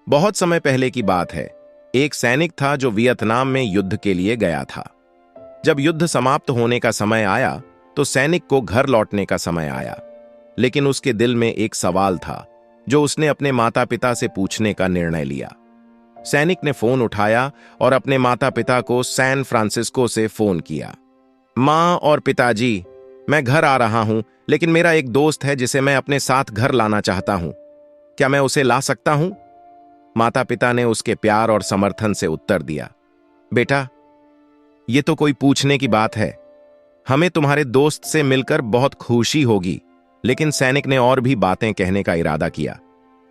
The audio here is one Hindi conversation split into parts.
बहुत समय पहले की बात है। एक सैनिक था जो वियतनाम में युद्ध के लिए गया था। जब युद्ध समाप्त होने का समय आया तो सैनिक को घर लौटने का समय आया, लेकिन उसके दिल में एक सवाल था जो उसने अपने माता पिता से पूछने का निर्णय लिया। सैनिक ने फोन उठाया और अपने माता पिता को सैन फ्रांसिस्को से फोन किया। माँ और पिताजी, मैं घर आ रहा हूं, लेकिन मेरा एक दोस्त है जिसे मैं अपने साथ घर लाना चाहता हूं। क्या मैं उसे ला सकता हूं? माता पिता ने उसके प्यार और समर्थन से उत्तर दिया, बेटा, ये तो कोई पूछने की बात है। हमें तुम्हारे दोस्त से मिलकर बहुत खुशी होगी। लेकिन सैनिक ने और भी बातें कहने का इरादा किया।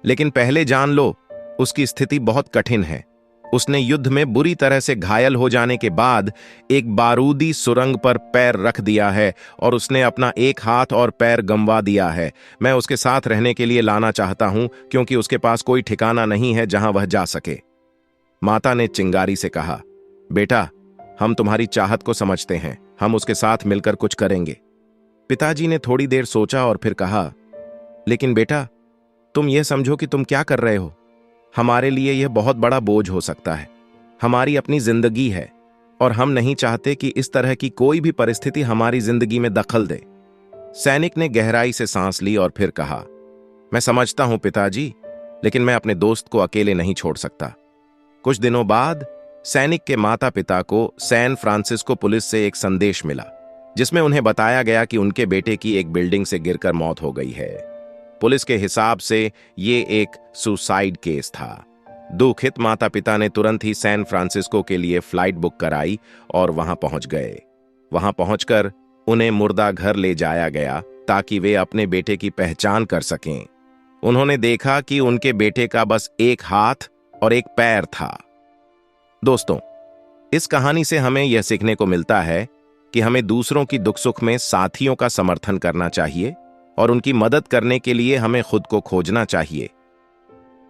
लेकिन पहले जान लो, उसकी स्थिति बहुत कठिन है। उसने युद्ध में बुरी तरह से घायल हो जाने के बाद एक बारूदी सुरंग पर पैर रख दिया है और उसने अपना एक हाथ और पैर गंवा दिया है। मैं उसके साथ रहने के लिए लाना चाहता हूं क्योंकि उसके पास कोई ठिकाना नहीं है जहां वह जा सके। माता ने चिंगारी से कहा, बेटा, हम तुम्हारी चाहत को समझते हैं, हम उसके साथ मिलकर कुछ करेंगे। पिताजी ने थोड़ी देर सोचा और फिर कहा, लेकिन बेटा, तुम यह समझो कि तुम क्या कर रहे हो। हमारे लिए यह बहुत बड़ा बोझ हो सकता है। हमारी अपनी जिंदगी है और हम नहीं चाहते कि इस तरह की कोई भी परिस्थिति हमारी जिंदगी में दखल दे। सैनिक ने गहराई से सांस ली और फिर कहा, मैं समझता हूं पिताजी, लेकिन मैं अपने दोस्त को अकेले नहीं छोड़ सकता। कुछ दिनों बाद सैनिक के माता पिता को सैन फ्रांसिस्को पुलिस से एक संदेश मिला जिसमें उन्हें बताया गया कि उनके बेटे की एक बिल्डिंग से गिरकर मौत हो गई है। पुलिस के हिसाब से ये एक सुसाइड केस था। दुखित माता पिता ने तुरंत ही सैन फ्रांसिस्को के लिए फ्लाइट बुक कराई और वहां पहुंच गए। वहां पहुंचकर उन्हें मुर्दा घर ले जाया गया ताकि वे अपने बेटे की पहचान कर सकें। उन्होंने देखा कि उनके बेटे का बस एक हाथ और एक पैर था। दोस्तों, इस कहानी से हमें यह सीखने को मिलता है कि हमें दूसरों की दुख सुख में साथियों का समर्थन करना चाहिए और उनकी मदद करने के लिए हमें खुद को खोजना चाहिए।